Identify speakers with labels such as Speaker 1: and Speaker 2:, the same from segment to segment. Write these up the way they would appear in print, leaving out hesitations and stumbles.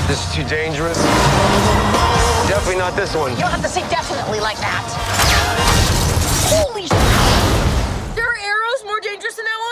Speaker 1: This is too dangerous. Definitely not this one.
Speaker 2: You don't have to say definitely like that. Holy sh**. There are arrows more dangerous than that
Speaker 3: one?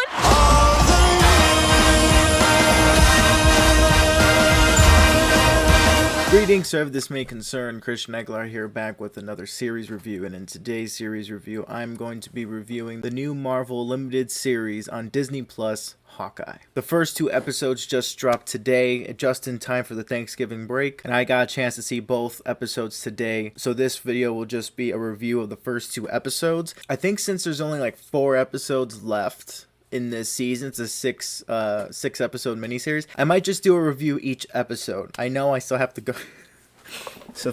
Speaker 3: Greetings, sir. This may concern Christian Eglar here, back with another series review, and in today's series review I'm going to be reviewing the new Marvel limited series on Disney Plus, Hawkeye. The first 2 episodes just dropped today, just in time for the Thanksgiving break, and I got a chance to see both episodes today, so this video will just be a review of the first 2 episodes. I think since there's only like 4 episodes left in this season, it's a 6 episode miniseries, I might just do a review each episode. I know I still have to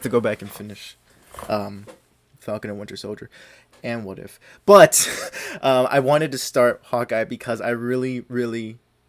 Speaker 3: go back and finish Falcon and Winter Soldier and What If, but I wanted to start Hawkeye because I really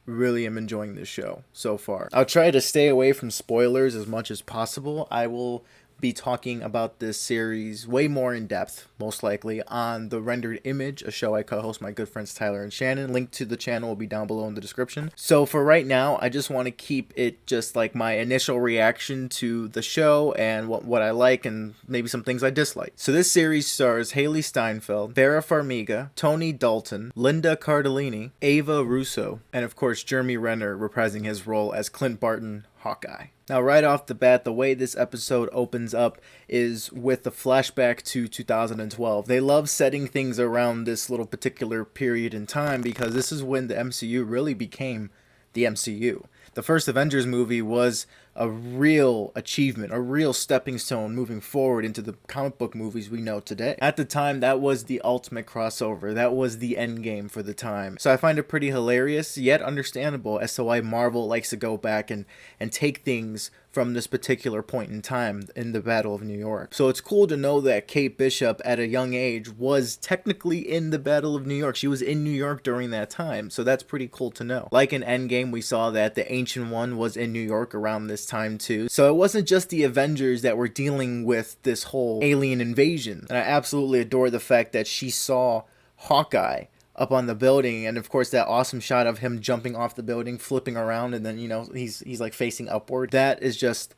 Speaker 3: am enjoying this show so far. I'll try to stay away from spoilers as much as possible. I will be talking about this series way more in depth, most likely, on The Rendered Image, a show I co-host my good friends Tyler and Shannon. Link to the channel will be down below in the description. So for right now, I just want to keep it just like my initial reaction to the show and what I like and maybe some things I dislike. So this series stars Haley Steinfeld, Vera Farmiga, Tony Dalton, Linda Cardellini, Ava Russo, and of course Jeremy Renner reprising his role as Clint Barton, Hawkeye. Now, right off the bat, the way this episode opens up is with a flashback to 2012. They love setting things around this little particular period in time because this is when the MCU really became the MCU. The first Avengers movie was a real achievement, a real stepping stone moving forward into the comic book movies we know today. At the time, that was the ultimate crossover. That was the end game for the time. So I find it pretty hilarious, yet understandable as to why Marvel likes to go back and take things from this particular point in time in the Battle of New York. So it's cool to know that Kate Bishop at a young age was technically in the Battle of New York. She was in New York during that time, so that's pretty cool to know. Like in Endgame, we saw that the Ancient One was in New York around this time too. So it wasn't just the Avengers that were dealing with this whole alien invasion. And I absolutely adore the fact that she saw Hawkeye up on the building, and of course that awesome shot of him jumping off the building, flipping around, and then, you know, he's like facing upward. That is just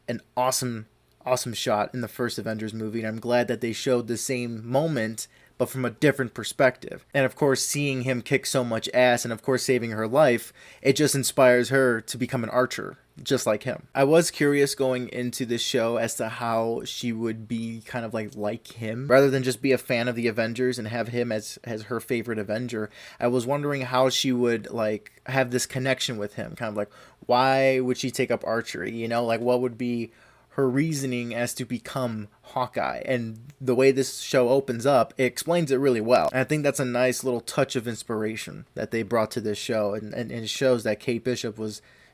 Speaker 3: an awesome shot in the first Avengers movie, and I'm glad that they showed the same moment but from a different perspective. And of course, seeing him kick so much ass and of course saving her life, it just inspires her to become an archer, just like him. I was curious going into this show as to how she would be kind of like him. Rather than just be a fan of the Avengers and have him as her favorite Avenger, I was wondering how she would like have this connection with him. Kind of like, why would she take up archery? You know, like what would be her reasoning as to become Hawkeye? And the way this show opens up, it explains it really well. And I think that's a nice little touch of inspiration that they brought to this show, and it shows that Kate Bishop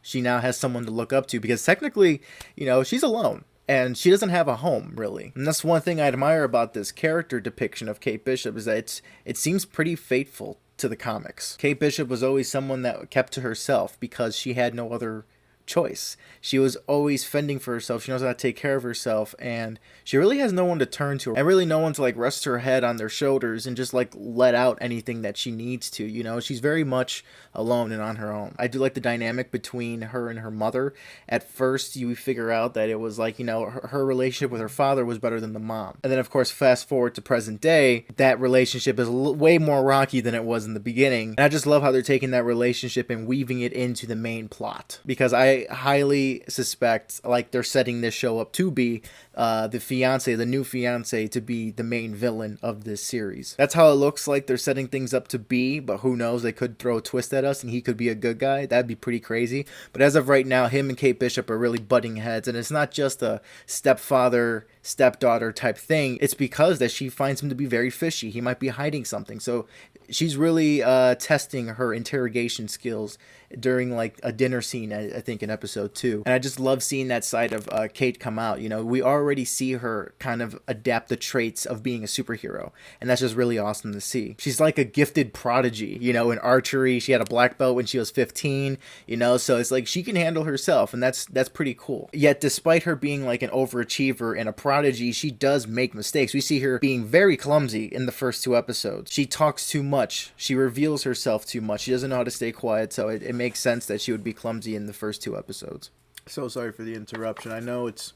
Speaker 3: she now has someone to look up to, because technically, you know, she's alone and she doesn't have a home really. And that's one thing I admire about this character depiction of Kate Bishop, is that it seems pretty faithful to the comics. Kate Bishop was always someone that kept to herself because she had no other choice. She was always fending for herself. She knows how to take care of herself, and she really has no one to turn to, and really no one to like rest her head on their shoulders and just like let out anything that she needs to. You know, she's very much alone and on her own. I do like the dynamic between her and her mother. At first you figure out that it was like, you know, her relationship with her father was better than the mom, and then of course fast forward to present day, that relationship is way more rocky than it was in the beginning. And I just love how they're taking that relationship and weaving it into the main plot, because I highly suspect like they're setting this show up to be the new fiance to be the main villain of this series. That's how it looks like they're setting things up to be, but who knows, they could throw a twist at us and he could be a good guy. That'd be pretty crazy. But as of right now, him and Kate Bishop are really butting heads, and it's not just a stepfather stepdaughter type thing. It's because that she finds him to be very fishy. He might be hiding something, so she's really testing her interrogation skills during like a dinner scene, I think in episode 2. And I just love seeing that side of Kate come out. You know, we already see her kind of adapt the traits of being a superhero, and that's just really awesome to see. She's like a gifted prodigy, you know, in archery. She had a black belt when she was 15, you know, so it's like she can handle herself, and that's pretty cool. Yet despite her being like an overachiever and a prodigy, she does make mistakes. We see her being very clumsy in the first 2 episodes. She talks too much. She reveals herself too much. She doesn't know how to stay quiet, so it makes sense that she would be clumsy in the first 2 episodes. So sorry for the interruption. I know it's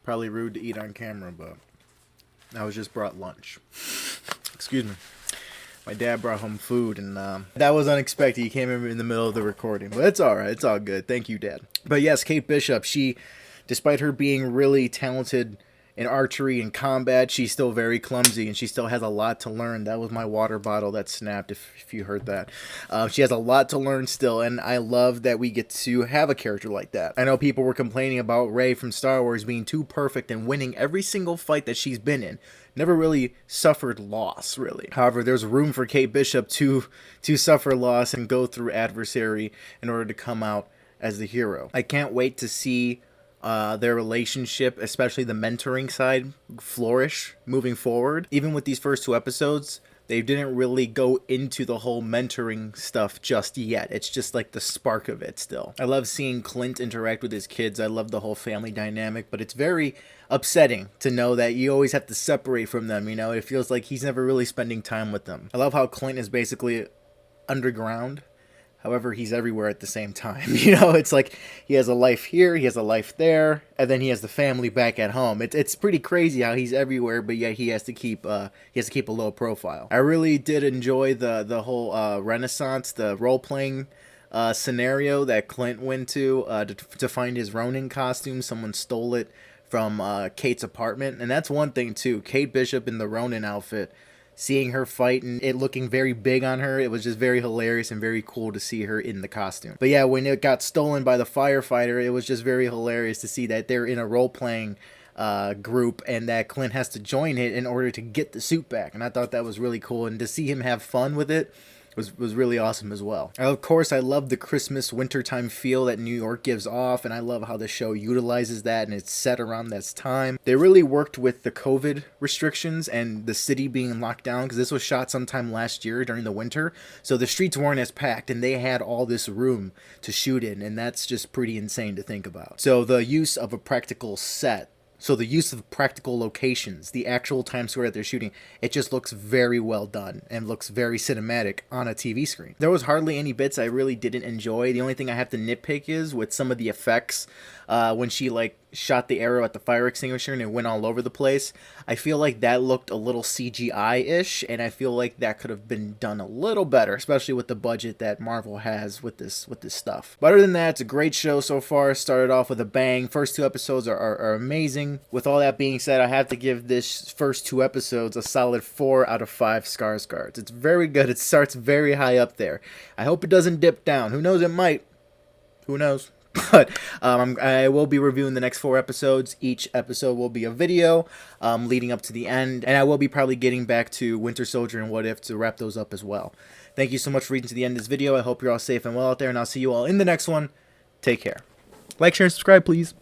Speaker 3: probably rude to eat on camera, but I was just brought lunch. Excuse me. My dad brought home food, and that was unexpected. He came in the middle of the recording, but it's all right. It's all good. Thank you, Dad. But yes, Kate Bishop, she, despite her being really talented in archery and combat, she's still very clumsy, and she still has a lot to learn. That was my water bottle that snapped, if you heard that. She has a lot to learn still, and I love that we get to have a character like that. I know people were complaining about Rey from Star Wars being too perfect and winning every single fight that she's been in. Never really suffered loss, really. However, there's room for Kate Bishop to suffer loss and go through adversary in order to come out as the hero. I can't wait to see their relationship, especially the mentoring side, flourish moving forward. Even with these first 2 episodes, they didn't really go into the whole mentoring stuff just yet. It's just like the spark of it still. I love seeing Clint interact with his kids. I love the whole family dynamic, but it's very upsetting to know that you always have to separate from them. You know, it feels like he's never really spending time with them. I love how Clint is basically underground. However, he's everywhere at the same time. You know, it's like he has a life here, he has a life there, and then he has the family back at home. It's pretty crazy how he's everywhere, but yet he has to keep a low profile. I really did enjoy the whole Renaissance, the role playing scenario that Clint went to find his Ronin costume. Someone stole it from Kate's apartment, and that's one thing too. Kate Bishop in the Ronin outfit. Seeing her fight and it looking very big on her, it was just very hilarious and very cool to see her in the costume. But yeah, when it got stolen by the firefighter, it was just very hilarious to see that they're in a role-playing group and that Clint has to join it in order to get the suit back. And I thought that was really cool. And to see him have fun with it was really awesome as well. And of course, I love the Christmas wintertime feel that New York gives off, and I love how the show utilizes that, and it's set around this time. They really worked with the COVID restrictions and the city being locked down, because this was shot sometime last year during the winter, so the streets weren't as packed, and they had all this room to shoot in, and that's just pretty insane to think about. So the use of a practical set, so the use of practical locations, the actual Times Square that they're shooting, it just looks very well done and looks very cinematic on a TV screen. There was hardly any bits I really didn't enjoy. The only thing I have to nitpick is with some of the effects when she like shot the arrow at the fire extinguisher and it went all over the place. I feel like that looked a little CGI-ish, and I feel like that could have been done a little better, especially with the budget that Marvel has with this stuff. But other than that, it's a great show so far. Started off with a bang. First 2 episodes are amazing. With all that being said, I have to give this first 2 episodes a solid 4 out of 5 Skarsgårds. It's very good. It starts very high up there. I hope it doesn't dip down. Who knows? It might. Who knows? But I will be reviewing the next 4 episodes. Each episode will be a video leading up to the end. And I will be probably getting back to Winter Soldier and What If to wrap those up as well. Thank you so much for reading to the end of this video. I hope you're all safe and well out there. And I'll see you all in the next one. Take care. Like, share, and subscribe, please.